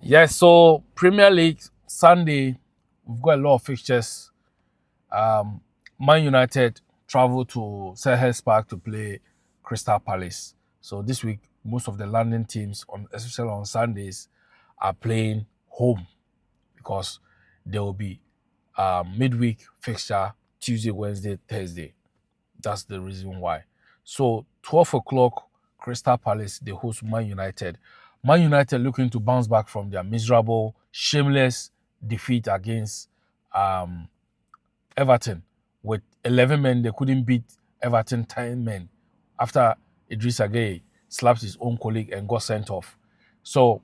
Yes, so Premier League Sunday, we've got a lot of fixtures. Um, Man United travel to Selhurst Park to play Crystal Palace. So this week, most of the London teams, especially on Sundays, are playing home because there will be midweek fixture Tuesday, Wednesday, Thursday. That's the reason why. So 12 o'clock, Crystal Palace, they host Man United. Man United looking to bounce back from their miserable, shameless defeat against um, Everton. With 11 men, they couldn't beat Everton 10 men after Idris Gueye slapped his own colleague and got sent off. So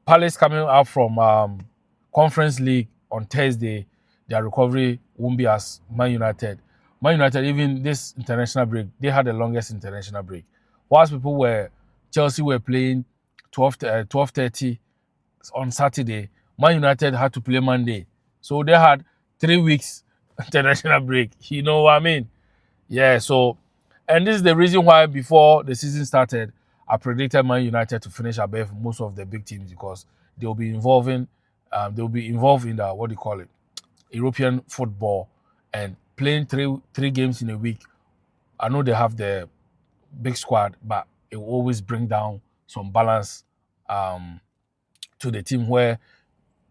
Palace coming out from Conference League on Thursday, their recovery won't be as Man United. Man United, even this international break, they had the longest international break. Whilst Chelsea were playing 12:30 on Saturday, Man United had to play Monday. So they had 3 weeks international break. You know what I mean? Yeah, so, and this is the reason why before the season started, I predicted Man United to finish above most of the big teams because they'll be involved in the what do you call it, European football and playing three games in a week. I know they have the big squad, but it will always bring down some balance um, to the team where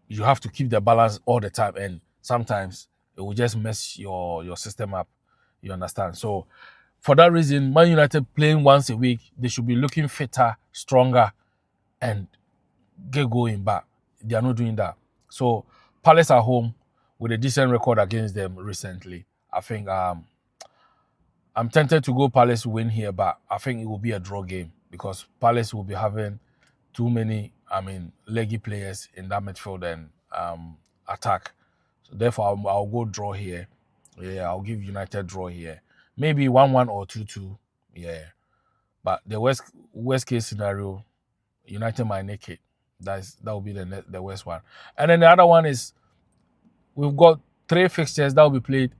you have to keep the balance all the time, and sometimes it will just mess your system up. You understand? So for that reason, Man United playing once a week, they should be looking fitter, stronger, and get going back. They are not doing that. So Palace are home with a decent record against them recently. I think I'm tempted to go Palace win here, but I think it will be a draw game because Palace will be having too many, leggy players in that midfield and attack. So therefore, I'll go draw here. Yeah, I'll give United draw here. Maybe 1-1 or 2-2. Yeah. But the worst case scenario, United might nick it. That will be the worst one. And then the other one is we've got three fixtures that will be played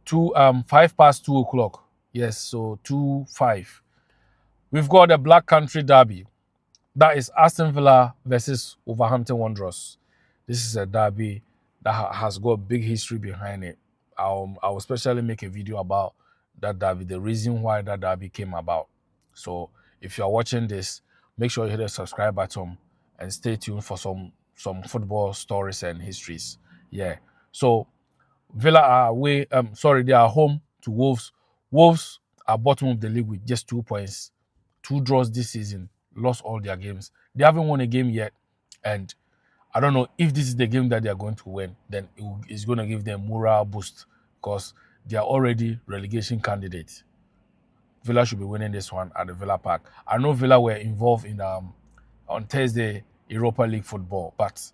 5 past 2 o'clock. Yes, so 2-5. We've got the Black Country Derby. That is Aston Villa versus Wolverhampton Wanderers. This is a derby that has got big history behind it. I'll especially make a video about that derby, the reason why that derby came about. So if you're watching this, make sure you hit the subscribe button and stay tuned for some football stories and histories. Yeah. So Villa are away. They are home to Wolves. Wolves are bottom of the league with just 2 points, two draws this season, lost all their games. They haven't won a game yet, and I don't know if this is the game that they are going to win. Then it's going to give them morale boost because they are already relegation candidates. Villa should be winning this one at the Villa Park. I know Villa were involved in on Thursday Europa League football, but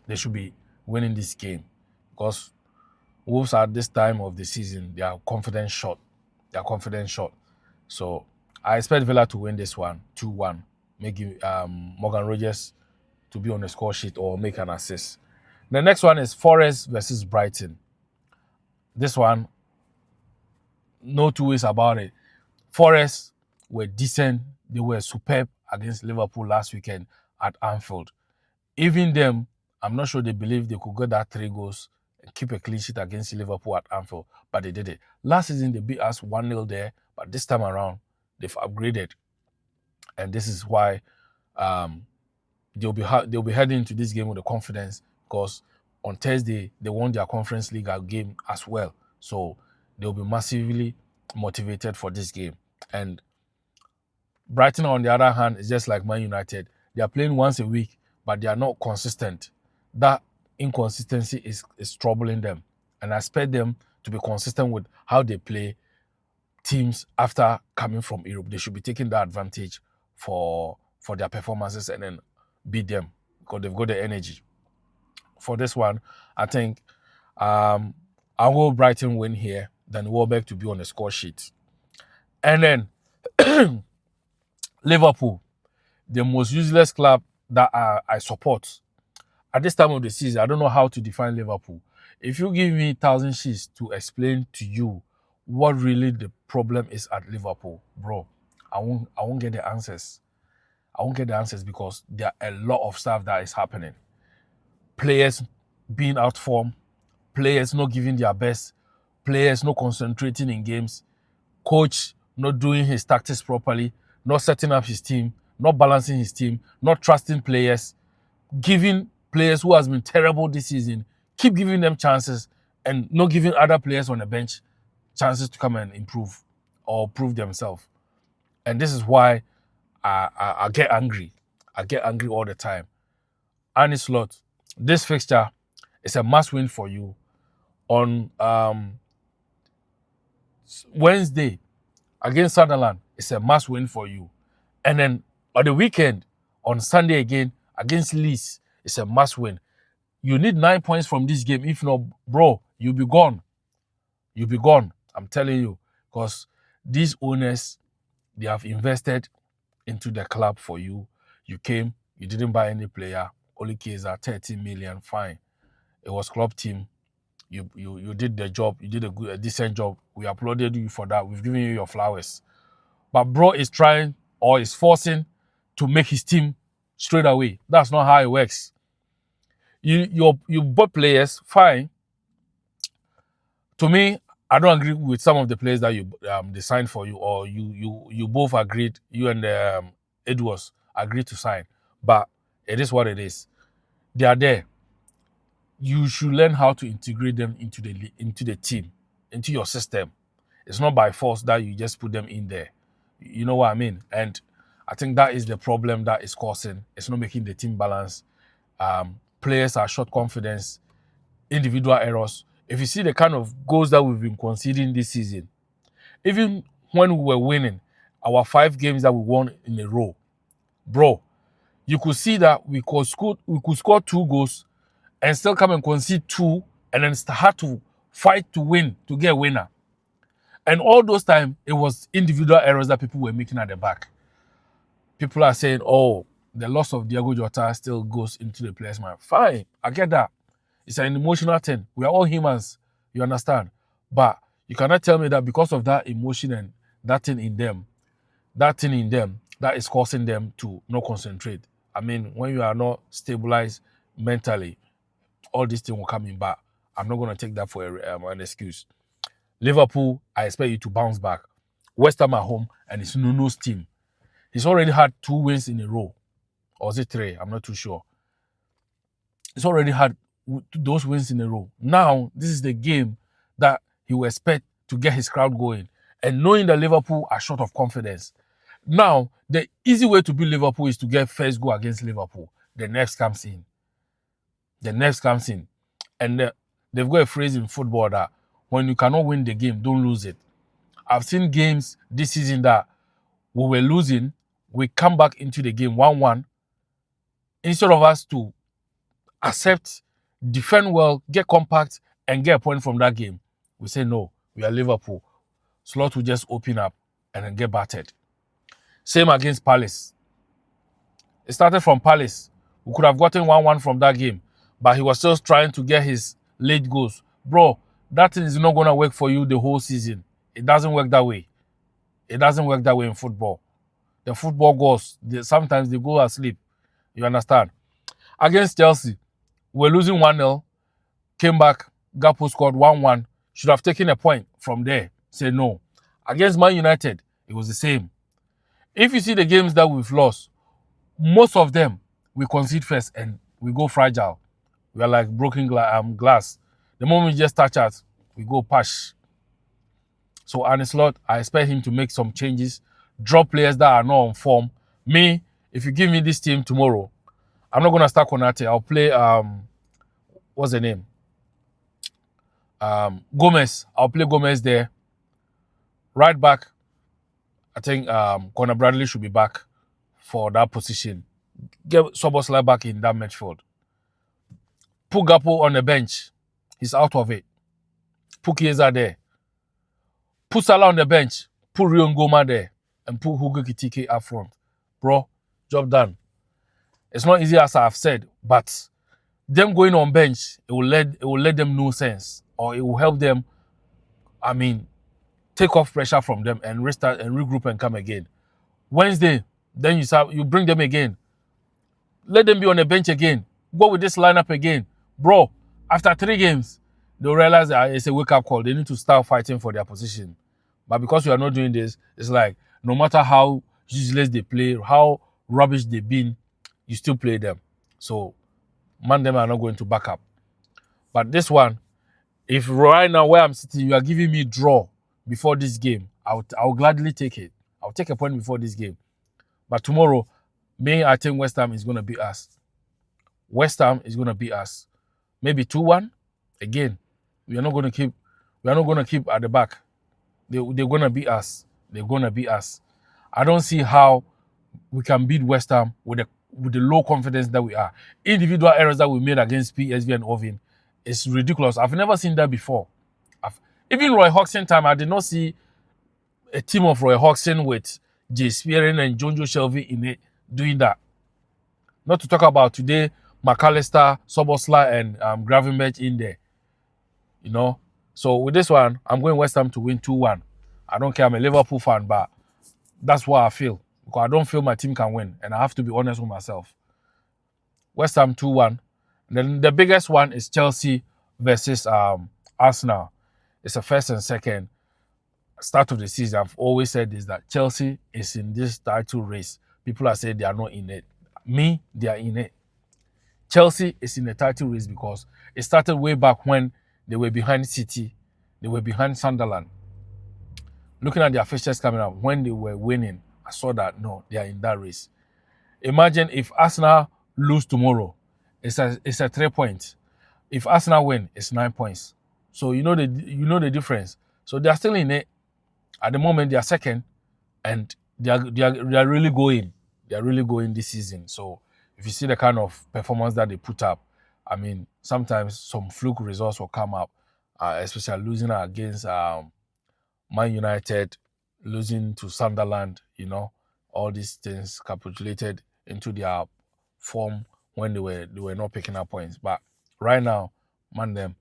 they should be winning this game because Wolves at this time of the season, they are confident shot. They are confident shot. So I expect Villa to win this one, 2-1. Make Morgan Rogers to be on the score sheet or make an assist. The next one is Forest versus Brighton. This one, no two ways about it. Forest were decent. They were superb against Liverpool last weekend at Anfield. Even them, I'm not sure they believe they could get that 3 goals and keep a clean sheet against Liverpool at Anfield, but they did it. Last season, they beat us 1-0 there, but this time around, they've upgraded. And this is why um, they'll be heading into this game with the confidence because on Thursday, they won their Conference League game as well. So they'll be massively motivated for this game. And Brighton, on the other hand, is just like Man United. They are playing once a week, but they are not consistent. That inconsistency is troubling them. And I expect them to be consistent with how they play teams after coming from Europe. They should be taking that advantage for their performances and then beat them because they've got the energy. For this one, I think I'll go Brighton win here, then Warbeck to be on the score sheet. And then Liverpool, the most useless club that I support. At this time of the season, I don't know how to define Liverpool. If you give me 1,000 sheets to explain to you what really the problem is at Liverpool, bro, I won't get the answers. I won't get the answers because there are a lot of stuff that is happening. Players being out form, players not giving their best, players not concentrating in games, coach not doing his tactics properly, not setting up his team, not balancing his team, not trusting players, giving players who has been terrible this season, keep giving them chances and not giving other players on the bench chances to come and improve or prove themselves. And this is why I get angry. I get angry all the time. Arne Slot, this fixture is a must win for you. On Wednesday against Sunderland, it's a must win for you. And then on the weekend, on Sunday again, against Leeds, it's a must win. You need 9 points from this game. If not, bro, you'll be gone. You'll be gone. I'm telling you. Because these owners, they have invested into the club for you. You came, you didn't buy any player. Only Keza, 30 million, fine. It was club team. You did the job. You did a decent job. We applauded you for that. We've given you your flowers. But bro is trying or is forcing to make his team straight away. That's not how it works. You bought players, fine. To me, I don't agree with some of the players that you they signed for you, or you both agreed. You and Edwards agreed to sign, but it is what it is. They are there. You should learn how to integrate them into the team, into your system. It's not by force that you just put them in there. You know what I mean? And I think that is the problem that is causing. It's not making the team balance. Players are short confidence, individual errors. If you see the kind of goals that we've been conceding this season, even when we were winning our 5 games that we won in a row, bro, you could see that we could score 2 goals and still come and concede 2 and then start to fight to win, to get a winner. And all those times, it was individual errors that people were making at the back. People are saying, oh, the loss of Diego Jota still goes into the player's mind. Fine, I get that. It's an emotional thing. We are all humans, you understand? But you cannot tell me that because of that emotion and that thing in them, that is causing them to not concentrate. I mean, when you are not stabilized mentally, all these things will come in back. I'm not going to take that for an excuse. Liverpool, I expect you to bounce back. West Ham at home, and it's Nuno's team. He's already had 2 wins in a row. Or is it 3? I'm not too sure. He's already had those wins in a row. Now, this is the game that he will expect to get his crowd going. And knowing that Liverpool are short of confidence. Now, the easy way to beat Liverpool is to get first goal against Liverpool. The next comes in. And they've got a phrase in football that when you cannot win the game, don't lose it. I've seen games this season that we were losing, we come back into the game 1-1. Instead of us to accept, defend well, get compact, and get a point from that game, we say no, we are Liverpool. Slot will just open up and then get battered. Same against Palace. It started from Palace. We could have gotten 1-1 from that game, but he was still trying to get his late goals. Bro, that thing is not going to work for you the whole season. It doesn't work that way. It doesn't work that way in football. The football goals, sometimes they go asleep. You understand? Against Chelsea, we're losing 1-0, came back, Gakpo scored 1-1, should have taken a point from there. Say no. Against Man United, it was the same. If you see the games that we've lost, most of them, we concede first and we go fragile. We are like broken glass. The moment we just touch us, we go pash. So Arne Slot, I expect him to make some changes, drop players that are not on form. Me, if you give me this team tomorrow, I'm not going to start Konate. I'll play, what's the name? Gomez. I'll play Gomez there. Right back, I think Conor Bradley should be back for that position. Get Soboslai back in that midfield. Put Gakpo on the bench. He's out of it. Put Chiesa there. Put Salah on the bench. Put Rion Goma there. And put Hugo Kitike up front. Bro, job done. It's not easy as I've said, but them going on bench, it will let them know sense. Or it will help them, take off pressure from them and restart and regroup and come again. Wednesday, Then you bring them again. Let them be on the bench again. Go with this lineup again. Bro, after 3 games, they'll realize that it's a wake-up call. They need to start fighting for their position. But because we are not doing this, it's like no matter how useless they play, how rubbish they've been, you still play them. So man, them are not going to back up. But this one, if right now where I'm sitting, you are giving me draw before this game, I'll gladly take it. I'll take a point before this game. But tomorrow, I think West Ham is going to beat us. West Ham is going to beat us. Maybe 2-1. Again, we are not going to keep. We are not going to keep at the back. They're going to beat us. They're going to beat us. I don't see how we can beat West Ham with the low confidence that we are. Individual errors that we made against PSV and Ovin is ridiculous. I've never seen that before. Even Roy Hodgson time, I did not see a team of Roy Hodgson with Jay Spearing and Jonjo Shelby in it doing that. Not to talk about today, McAllister, Sobosla, and Gravenberch in there. You know? So with this one, I'm going West Ham to win 2-1. I don't care. I'm a Liverpool fan, but that's what I feel. Because I don't feel my team can win. And I have to be honest with myself. West Ham 2-1. Then the biggest one is Chelsea versus Arsenal. It's the first and second start of the season. I've always said this, that Chelsea is in this title race. People are saying they are not in it. Me, they are in it. Chelsea is in the title race because it started way back when they were behind City. They were behind Sunderland. Looking at their fixtures coming up, when they were winning, I saw that, no, they are in that race. Imagine if Arsenal lose tomorrow, it's a 3 points. If Arsenal win, it's 9 points. So you know the difference. So they are still in it. At the moment, they are second, and they are really going. They are really going this season. So if you see the kind of performance that they put up, I mean, sometimes some fluke results will come up, especially losing against Man United, losing to Sunderland. You know, all these things capitulated into their form when they were not picking up points. But right now, man,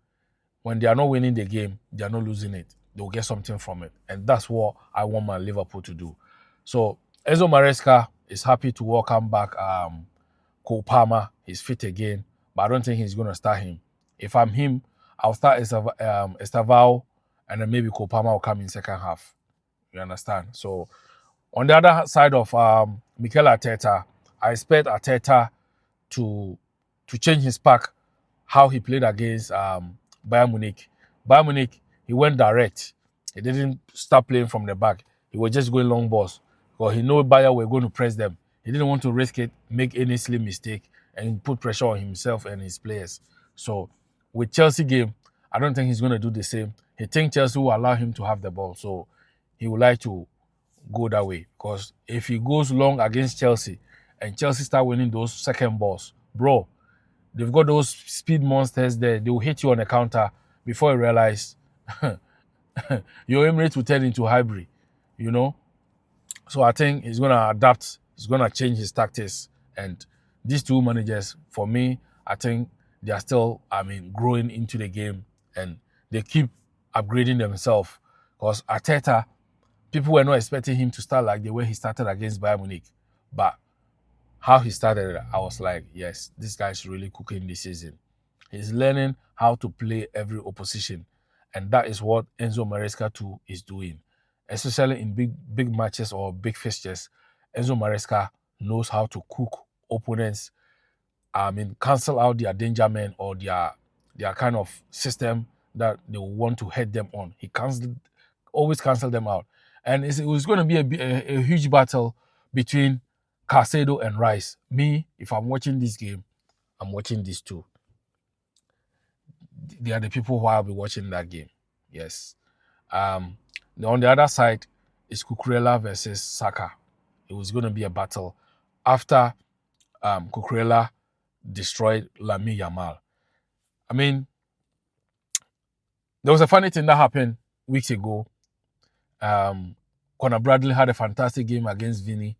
when they are not winning the game, they are not losing it. They'll get something from it. And that's what I want my Liverpool to do. So Enzo Maresca is happy to welcome back Cole Palmer. He's fit again, but I don't think he's going to start him. If I'm him, I'll start Estavao, and then maybe Cole Palmer will come in second half. You understand? So on the other side of Mikel Arteta, I expect Arteta to change his pack, how he played against Bayern Munich. Bayern Munich, he went direct. He didn't start playing from the back. He was just going long balls because he knew Bayern were going to press them. He didn't want to risk it, make any silly mistake, and put pressure on himself and his players. So with Chelsea game, I don't think he's going to do the same. He thinks Chelsea will allow him to have the ball. So he would like to go that way. Because if he goes long against Chelsea and Chelsea start winning those second balls, bro, they've got those speed monsters there. They will hit you on the counter before you realize your aim rate will turn into hybrid, you know? So I think he's going to adapt. He's going to change his tactics. And these two managers, for me, I think they are still, growing into the game. And they keep upgrading themselves. Because Arteta, people were not expecting him to start like the way he started against Bayern Munich. But how he started, I was like, yes, this guy's really cooking this season. He's learning how to play every opposition. And that is what Enzo Maresca too is doing. Especially in big matches or big fixtures, Enzo Maresca knows how to cook opponents. Cancel out their danger men or their kind of system that they want to head them on. He always cancel them out. And it was going to be a huge battle between Caicedo and Rice. Me, if I'm watching this game, I'm watching these two. They are the people who I'll be watching that game. Yes. On the other side is Cucurella versus Saka. It was going to be a battle after Cucurella destroyed Lamine Yamal. There was a funny thing that happened weeks ago. Conor Bradley had a fantastic game against Vini.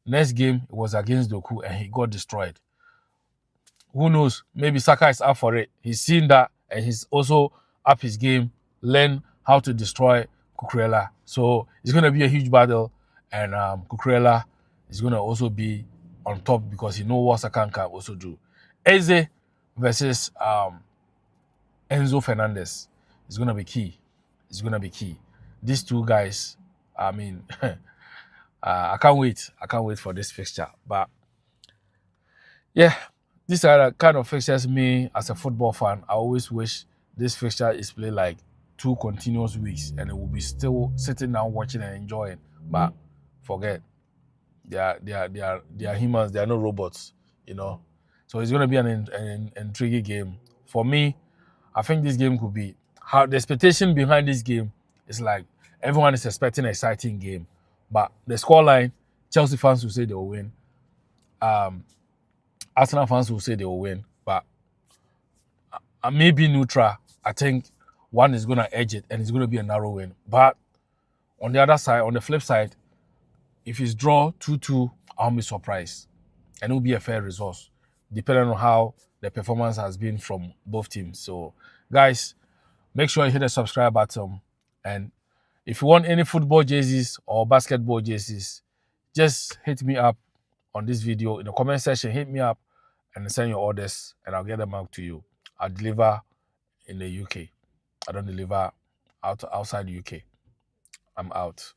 Next game, it was against Doku, and he got destroyed. Who knows? Maybe Saka is up for it. He's seen that, and he's also up his game, learn how to destroy Cucurella. So it's going to be a huge battle, and Cucurella is going to also be on top because he knows what Saka can also do. Eze versus Enzo Fernandez is going to be key. It's going to be key. These two guys, I mean, I can't wait. I can't wait for this fixture. But yeah, these are the kind of fixtures me as a football fan. I always wish this fixture is played like 2 continuous weeks and it will be still sitting down watching and enjoying. But forget, they are humans. They are no robots, you know. So it's going to be an intriguing game for me. I think this game could be how the expectation behind this game is like everyone is expecting an exciting game, but the scoreline, Chelsea fans will say they will win. Um, Arsenal fans will say they will win, but maybe neutral. I think one is gonna edge it, and it's gonna be a narrow win. But on the other side, on the flip side, if it's draw 2-2, I'll be surprised, and it will be a fair result, depending on how the performance has been from both teams. So, guys, make sure you hit the subscribe button. And if you want any football jerseys or basketball jerseys, just hit me up on this video in the comment section. Hit me up and send your orders, and I'll get them out to you. I'll deliver in the UK. I don't deliver outside the UK. I'm out.